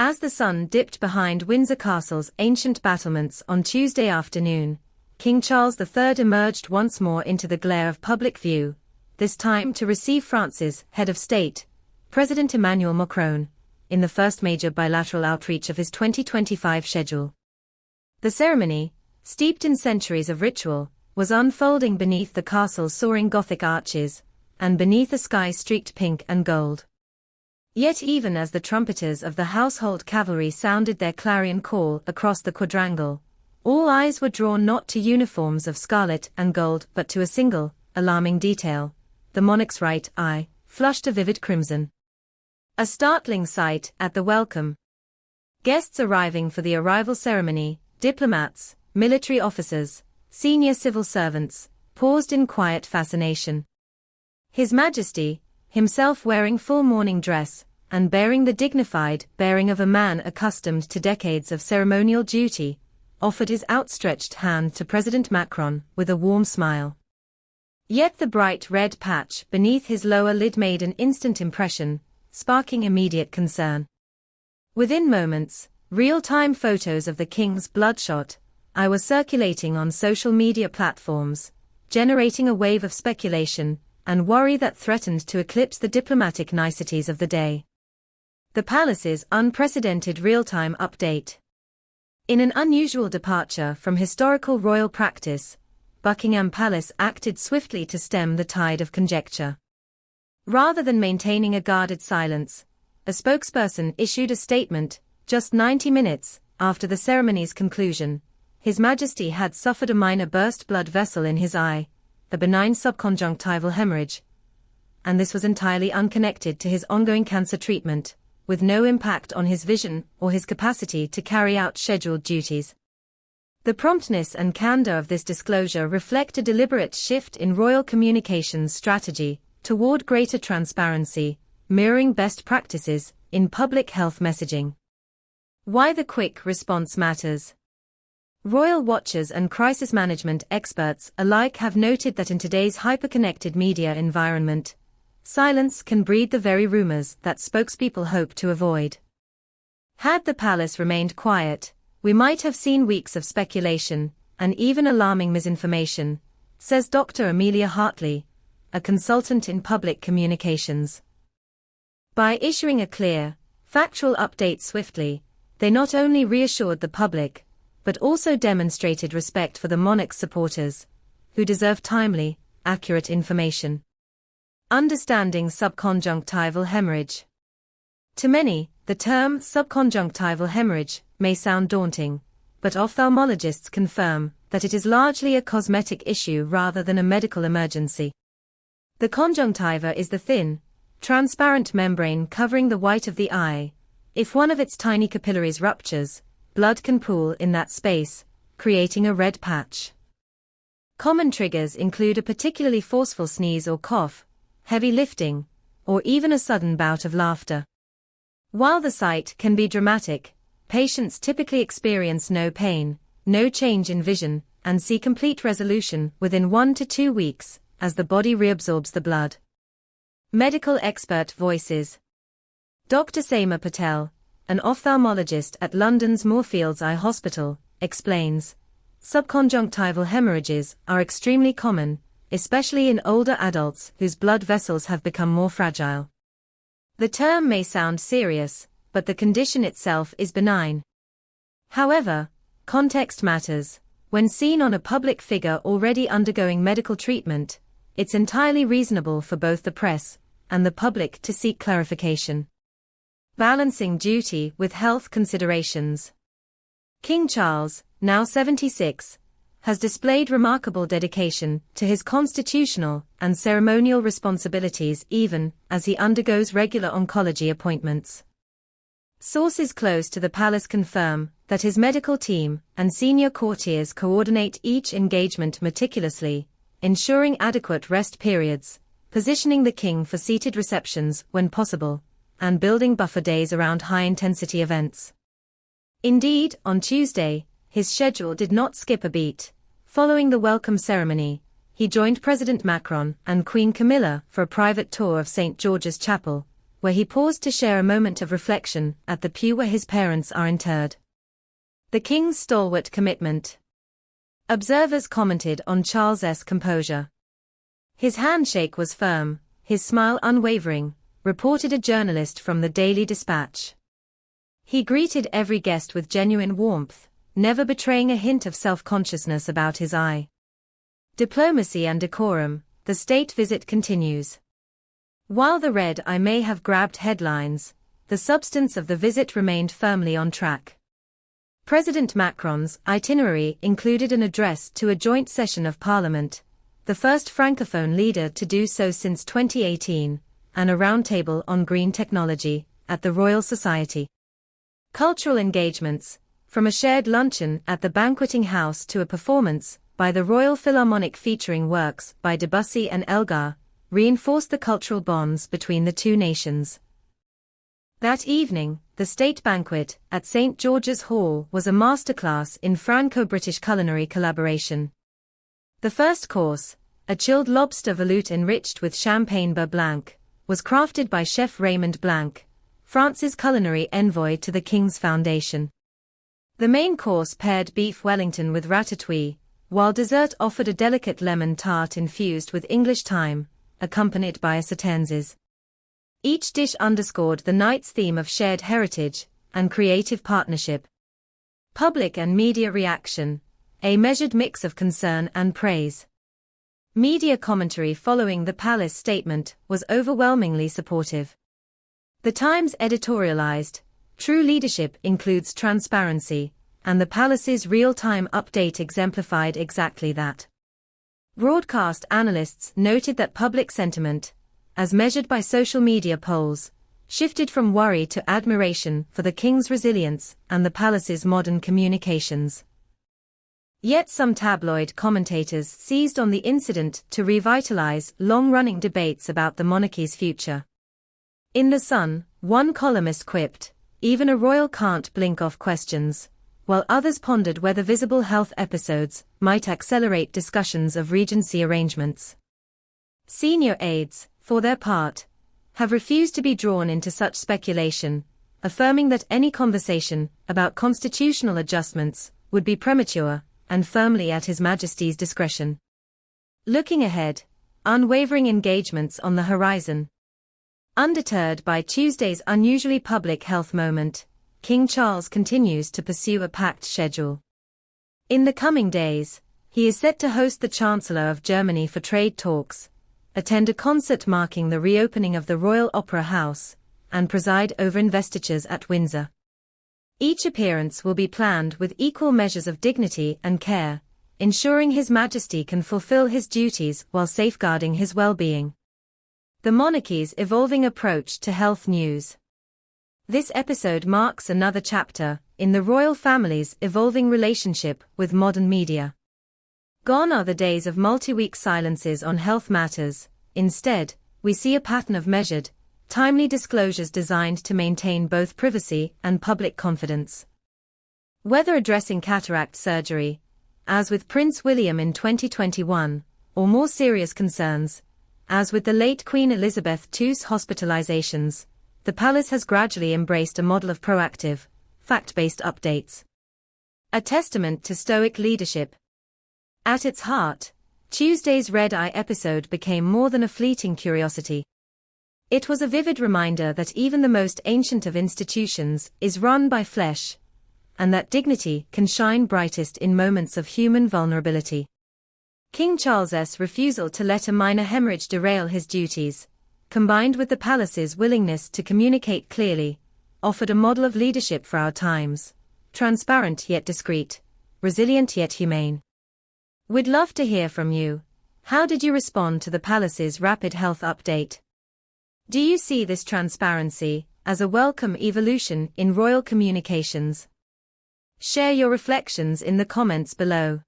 As the sun dipped behind Windsor Castle's ancient battlements on Tuesday afternoon, King Charles III emerged once more into the glare of public view, this time to receive France's head of state, President Emmanuel Macron, in the first major bilateral outreach of his 2025 schedule. The ceremony, steeped in centuries of ritual, was unfolding beneath the castle's soaring Gothic arches, and beneath a sky streaked pink and gold. Yet even as the trumpeters of the household cavalry sounded their clarion call across the quadrangle, all eyes were drawn not to uniforms of scarlet and gold but to a single, alarming detail: the monarch's right eye, flushed a vivid crimson. A startling sight at the welcome. Guests arriving for the arrival ceremony, diplomats, military officers, senior civil servants, paused in quiet fascination. His Majesty, himself wearing full mourning dress, and bearing the dignified bearing of a man accustomed to decades of ceremonial duty, offered his outstretched hand to President Macron with a warm smile. Yet the bright red patch beneath his lower lid made an instant impression, sparking immediate concern. Within moments, real-time photos of the king's bloodshot eye were circulating on social media platforms, generating a wave of speculation and worry that threatened to eclipse the diplomatic niceties of the day. The palace's unprecedented real-time update. In an unusual departure from historical royal practice, Buckingham Palace acted swiftly to stem the tide of conjecture. Rather than maintaining a guarded silence, a spokesperson issued a statement just 90 minutes after the ceremony's conclusion. His Majesty had suffered a minor burst blood vessel in his eye, a benign subconjunctival hemorrhage, and this was entirely unconnected to his ongoing cancer treatment, with no impact on his vision or his capacity to carry out scheduled duties. The promptness and candor of this disclosure reflect a deliberate shift in royal communications strategy toward greater transparency, mirroring best practices in public health messaging. Why the quick response matters. Royal watchers and crisis management experts alike have noted that in today's hyper-connected media environment, silence can breed the very rumors that spokespeople hope to avoid. Had the palace remained quiet, we might have seen weeks of speculation and even alarming misinformation, says Dr. Amelia Hartley, a consultant in public communications. By issuing a clear, factual update swiftly, they not only reassured the public, but also demonstrated respect for the monarch's supporters, who deserve timely, accurate information. Understanding subconjunctival hemorrhage. To many, the term subconjunctival hemorrhage may sound daunting, but ophthalmologists confirm that it is largely a cosmetic issue rather than a medical emergency. The conjunctiva is the thin, transparent membrane covering the white of the eye. If one of its tiny capillaries ruptures, blood can pool in that space, creating a red patch. Common triggers include a particularly forceful sneeze or cough, heavy lifting, or even a sudden bout of laughter. While the sight can be dramatic, patients typically experience no pain, no change in vision, and see complete resolution within 1 to 2 weeks, as the body reabsorbs the blood. Medical expert voices. Dr. Seema Patel, an ophthalmologist at London's Moorfields Eye Hospital, explains, subconjunctival hemorrhages are extremely common, especially in older adults whose blood vessels have become more fragile. The term may sound serious, but the condition itself is benign. However, context matters. When seen on a public figure already undergoing medical treatment, it's entirely reasonable for both the press and the public to seek clarification. Balancing duty with health considerations. King Charles, now 76, has displayed remarkable dedication to his constitutional and ceremonial responsibilities even as he undergoes regular oncology appointments. Sources close to the palace confirm that his medical team and senior courtiers coordinate each engagement meticulously, ensuring adequate rest periods, positioning the king for seated receptions when possible, and building buffer days around high-intensity events. Indeed, on Tuesday, his schedule did not skip a beat. Following the welcome ceremony, he joined President Macron and Queen Camilla for a private tour of St. George's Chapel, where he paused to share a moment of reflection at the pew where his parents are interred. The King's stalwart commitment. Observers commented on Charles's composure. His handshake was firm, his smile unwavering, reported a journalist from the Daily Dispatch. He greeted every guest with genuine warmth, never betraying a hint of self-consciousness about his eye. Diplomacy and decorum, the state visit continues. While the red eye may have grabbed headlines, the substance of the visit remained firmly on track. President Macron's itinerary included an address to a joint session of Parliament, the first Francophone leader to do so since 2018, and a roundtable on green technology at the Royal Society. Cultural engagements, from a shared luncheon at the banqueting house to a performance by the Royal Philharmonic featuring works by Debussy and Elgar, reinforced the cultural bonds between the two nations. That evening, the state banquet at St. George's Hall was a masterclass in Franco-British culinary collaboration. The first course, a chilled lobster veloute enriched with champagne beurre blanc, was crafted by Chef Raymond Blanc, France's culinary envoy to the King's Foundation. The main course paired beef Wellington with ratatouille, while dessert offered a delicate lemon tart infused with English thyme, accompanied by a sauternses. Each dish underscored the night's theme of shared heritage and creative partnership. Public and media reaction, a measured mix of concern and praise. Media commentary following the palace statement was overwhelmingly supportive. The Times editorialized, "True leadership includes transparency," and the palace's real-time update exemplified exactly that. Broadcast analysts noted that public sentiment, as measured by social media polls, shifted from worry to admiration for the King's resilience and the palace's modern communications. Yet some tabloid commentators seized on the incident to revitalize long-running debates about the monarchy's future. In The Sun, one columnist quipped, "Even a royal can't blink off questions," while others pondered whether visible health episodes might accelerate discussions of regency arrangements. Senior aides, for their part, have refused to be drawn into such speculation, affirming that any conversation about constitutional adjustments would be premature and firmly at His Majesty's discretion. Looking ahead, unwavering engagements on the horizon. Undeterred by Tuesday's unusually public health moment, King Charles continues to pursue a packed schedule. In the coming days, he is set to host the Chancellor of Germany for trade talks, attend a concert marking the reopening of the Royal Opera House, and preside over investitures at Windsor. Each appearance will be planned with equal measures of dignity and care, ensuring His Majesty can fulfill his duties while safeguarding his well-being. The monarchy's evolving approach to health news. This episode marks another chapter in the royal family's evolving relationship with modern media. Gone are the days of multi-week silences on health matters. Instead, we see a pattern of measured, timely disclosures designed to maintain both privacy and public confidence. Whether addressing cataract surgery, as with Prince William in 2021, or more serious concerns, as with the late Queen Elizabeth II's hospitalizations, the palace has gradually embraced a model of proactive, fact-based updates. A testament to stoic leadership. At its heart, Tuesday's Red Eye episode became more than a fleeting curiosity. It was a vivid reminder that even the most ancient of institutions is run by flesh, and that dignity can shine brightest in moments of human vulnerability. King Charles's refusal to let a minor hemorrhage derail his duties, combined with the palace's willingness to communicate clearly, offered a model of leadership for our times, transparent yet discreet, resilient yet humane. We'd love to hear from you. How did you respond to the palace's rapid health update? Do you see this transparency as a welcome evolution in royal communications? Share your reflections in the comments below.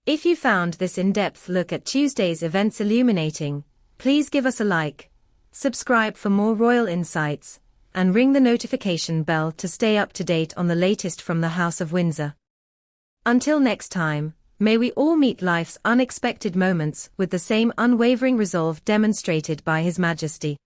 If you found this in-depth look at Tuesday's events illuminating, please give us a like, subscribe for more royal insights, and ring the notification bell to stay up to date on the latest from the House of Windsor. Until next time, may we all meet life's unexpected moments with the same unwavering resolve demonstrated by His Majesty.